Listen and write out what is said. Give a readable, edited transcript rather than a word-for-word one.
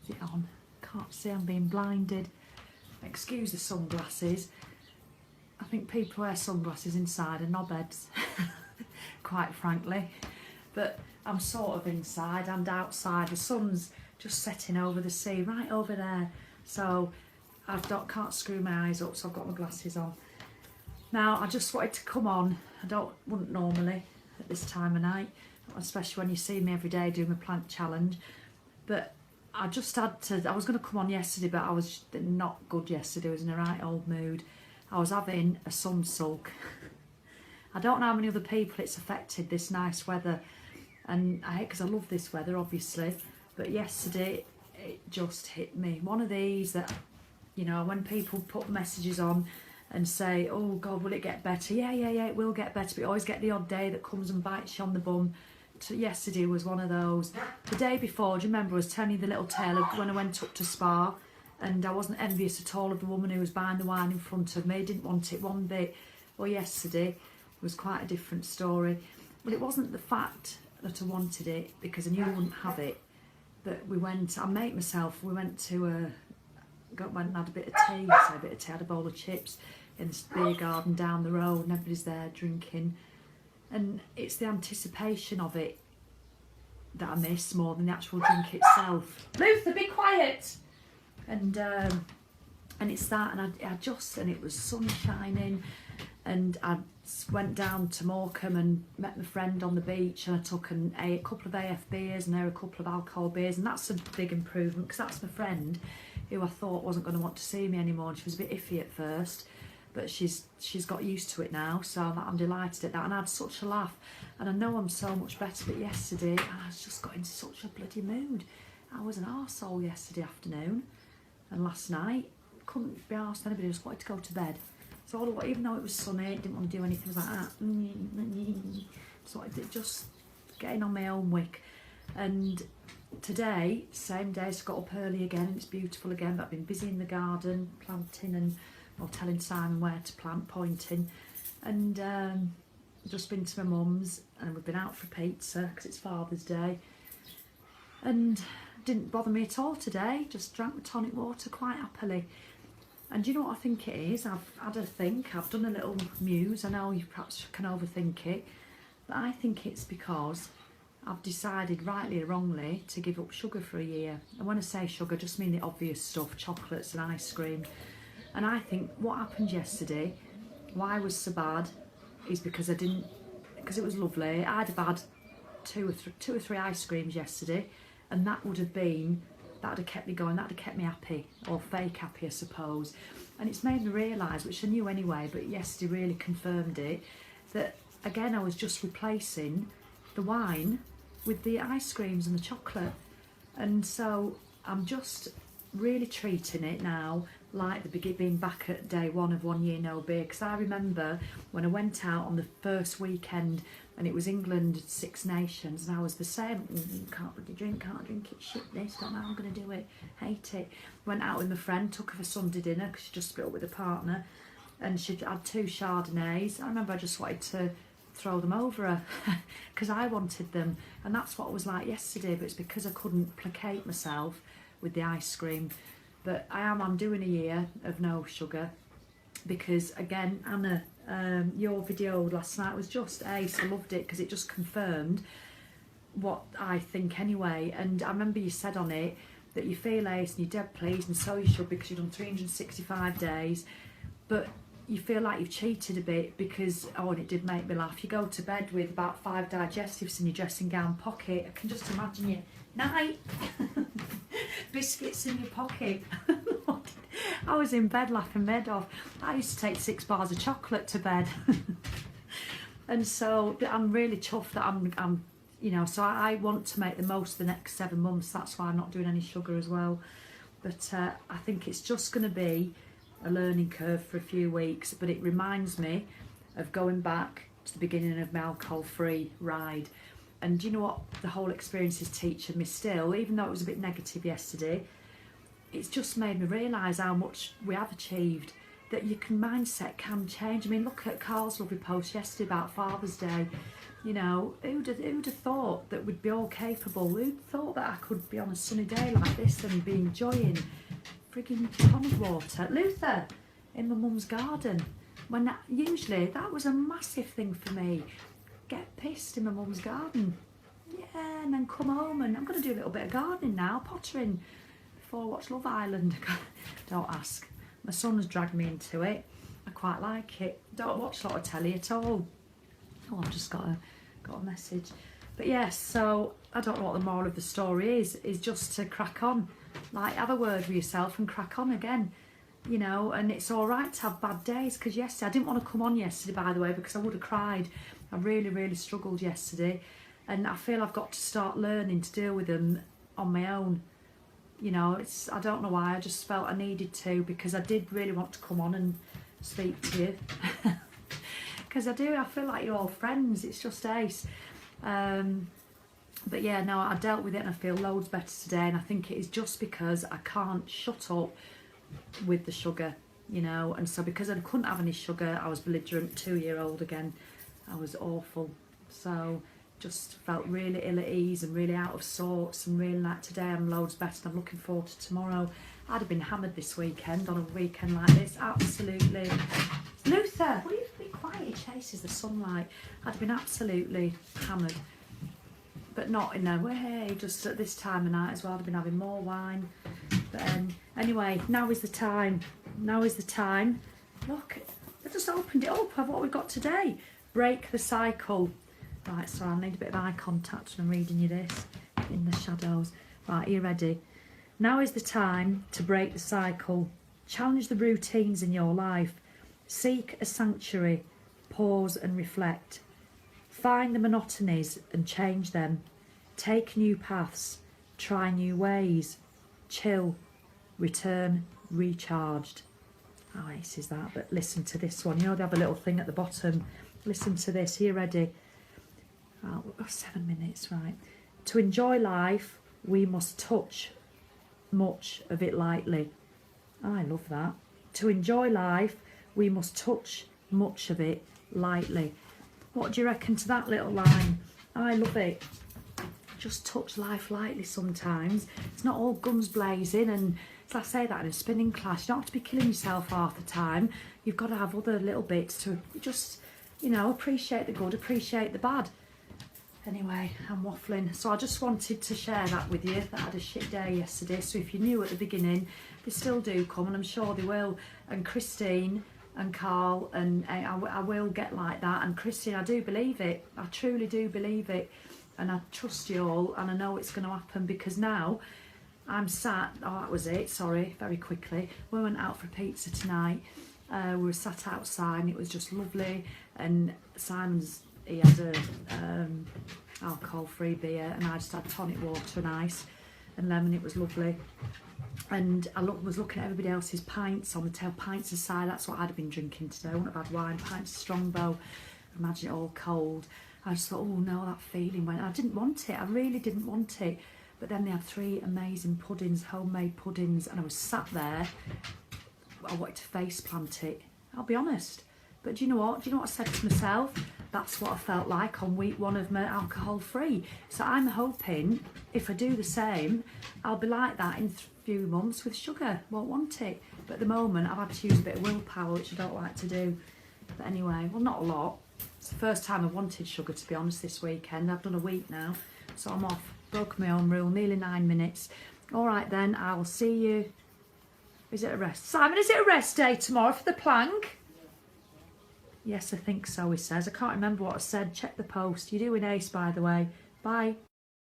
Is it on? Can't see, I'm being blinded. Excuse the sunglasses. I think people wear sunglasses inside are knobheads, quite frankly. But I'm sort of inside and outside. The sun's just setting over the sea, right over there. So I can't screw my eyes up, so I've got my glasses on. Now, I just wanted to come on. Wouldn't normally at this time of night, especially when you see me every day doing my plant challenge. But I just had to, I was going to come on yesterday, but I was not good yesterday. I was in a right old mood. I was having a Sunsulk. I don't know how many other people it's affected, this nice weather. And I hate, because I love this weather, obviously. But yesterday, it just hit me. One of these that, you know, when people put messages on and say, oh God, will it get better? Yeah, it will get better. But you always get the odd day that comes and bites you on the bum. Yesterday was one of those. The day before, do you remember, I was telling you the little tale of when I went up to Spa, and I wasn't envious at all of the woman who was buying the wine in front of me. Didn't want it one bit. Well, yesterday was quite a different story. But it wasn't the fact that I wanted it, because I knew I wouldn't have it. But we went, I made myself, we went to went and had a bit of tea, I had a bowl of chips in the beer garden down the road, and everybody's there drinking. And it's the anticipation of it that I miss more than the actual drink itself. Luther, be quiet! And it's that, and and it was sun shining, and I went down to Morecambe and met my friend on the beach, and I took a couple of AF beers and a couple of alcohol beers, and that's a big improvement, because that's my friend who I thought wasn't going to want to see me anymore, and she was a bit iffy at first, but she's got used to it now, so I'm delighted at that. And I had such a laugh, and I know I'm so much better, but yesterday I just got in such a bloody mood. I was an arsehole yesterday afternoon, and last night couldn't be arsed anybody, just wanted to go to bed. So even though it was sunny, didn't want to do anything, I was like that. So I did, just getting on my own wick. And today, same day, so I got up early again, and it's beautiful again, but I've been busy in the garden, planting and telling Simon where to plant, pointing. And just been to my mum's, and we've been out for pizza because it's Father's Day. And didn't bother me at all today, just drank my tonic water quite happily. And do you know what I think it is? I've had a think, I've done a little muse. I know you perhaps can overthink it, but I think it's because I've decided, rightly or wrongly, to give up sugar for a year. And when I say sugar, I just mean the obvious stuff, chocolates and ice cream. And I think what happened yesterday, why I was so bad, is because because it was lovely. I'd have had two or three ice creams yesterday, and that would have kept me going, that would have kept me happy, or fake happy I suppose. And it's made me realise, which I knew anyway, but yesterday really confirmed it, that again I was just replacing the wine with the ice creams and the chocolate. And so I'm just really treating it now like being back at day one of 1 year no beer, because I remember when I went out on the first weekend and it was England Six Nations, and I was the same. Can't really drink, can't drink it, shit this, don't know how I'm going to do it, hate it. Went out with my friend, took her for Sunday dinner because she just split up with a partner, and she had 2 Chardonnays. I remember I just wanted to throw them over her because I wanted them, and that's what it was like yesterday. But it's because I couldn't placate myself with the ice cream. But I'm doing a year of no sugar, because again, Anna, your video last night was just ace. I loved it because it just confirmed what I think anyway. And I remember you said on it that you feel ace and you're dead pleased, and so you should, because you've done 365 days, but you feel like you've cheated a bit because, and it did make me laugh, you go to bed with about 5 digestives in your dressing gown pocket. I can just imagine you, night, biscuits in your pocket. I was in bed laughing my head off. I used to take 6 bars of chocolate to bed. And so I'm really chuffed that I'm you know, so I want to make the most of the next 7 months. That's why I'm not doing any sugar as well. But I think it's just going to be a learning curve for a few weeks, but it reminds me of going back to the beginning of my alcohol-free ride. And do you know what the whole experience is teaching me still, even though it was a bit negative yesterday? It's just made me realise how much we have achieved. that your mindset can change. I mean, look at Carl's lovely post yesterday about Father's Day. You know, who'd have thought that we'd be all capable? Who'd thought that I could be on a sunny day like this and be enjoying frigging tonic water? Luther, in my mum's garden. When usually that was a massive thing for me. Get pissed in my mum's garden. Yeah, and then come home, and I'm going to do a little bit of gardening now, pottering, before I watch Love Island. Don't ask. My son's dragged me into it. I quite like it. Don't watch a lot of telly at all. Oh, I've just got a message. But yes, so I don't know what the moral of the story is just to crack on. Like, have a word with yourself and crack on again. You know, and it's all right to have bad days, because yesterday, I didn't want to come on yesterday, by the way, because I would have cried. I really, really struggled yesterday. And I feel I've got to start learning to deal with them on my own. You know, I don't know why, I just felt I needed to, because I did really want to come on and speak to you. Because I feel like you're all friends, it's just ace. But yeah, no, I dealt with it and I feel loads better today, and I think it is just because I can't shut up with the sugar, you know. And so because I couldn't have any sugar, I was belligerent, 2-year-old again. I was awful. So just felt really ill at ease and really out of sorts, and really like today I'm loads better and I'm looking forward to tomorrow. I'd have been hammered this weekend, on a weekend like this, absolutely. Luther, will you be quiet? He chases the sunlight. I'd have been absolutely hammered, but not in a way, just at this time of night as well. I'd have been having more wine. But anyway, now is the time. Now is the time. Look, I just opened it up of what we've got today. Break the cycle. Right, so I need a bit of eye contact when I'm reading you this in the shadows. Right, are you ready? Now is the time to break the cycle. Challenge the routines in your life. Seek a sanctuary. Pause and reflect. Find the monotonies and change them. Take new paths. Try new ways. Chill. Return recharged. How ace is that? But listen to this one. You know, they have a little thing at the bottom. Listen to this. Are you ready? Oh, 7 minutes, right. To enjoy life, we must touch much of it lightly. I love that. To enjoy life, we must touch much of it lightly. What do you reckon to that little line? I love it. Just touch life lightly sometimes. It's not all guns blazing, and I say that in a spinning class. You don't have to be killing yourself half the time. You've got to have other little bits to just, you know, appreciate the good, appreciate the bad. Anyway, I'm waffling. So I just wanted to share that with you, that I had a shit day yesterday. So if you knew at the beginning, they still do come, and I'm sure they will. And Christine and Carl, and I will get like that. And Christine, I do believe it. I truly do believe it. And I trust you all, and I know it's going to happen, because now I'm sat, oh, that was it, sorry, very quickly. We went out for pizza tonight. We were sat outside, and it was just lovely. And he had a alcohol-free beer, and I just had tonic water and ice and lemon. It was lovely. And I was looking at everybody else's pints on the tail, pints of cider. That's what I'd have been drinking today. I wouldn't have had wine, pints of Strongbow. Imagine it all cold. I just thought, oh no, that feeling went. I didn't want it. I really didn't want it. But then they had 3 amazing puddings, homemade puddings, and I was sat there. I wanted to face plant it. I'll be honest. But do you know what? Do you know what I said to myself? That's what I felt like on week 1 of my alcohol-free. So I'm hoping, if I do the same, I'll be like that in a few months with sugar. Won't want it. But at the moment, I've had to use a bit of willpower, which I don't like to do. But anyway, well, not a lot. It's the first time I've wanted sugar, to be honest, this weekend. I've done a week now, so I'm off. Broken my own rule, nearly 9 minutes. All right then, I will see you. Is it a rest? Simon, is it a rest day tomorrow for the plank? Yes, I think so, he says. I can't remember what I said. Check the post. You're doing ace, by the way. Bye.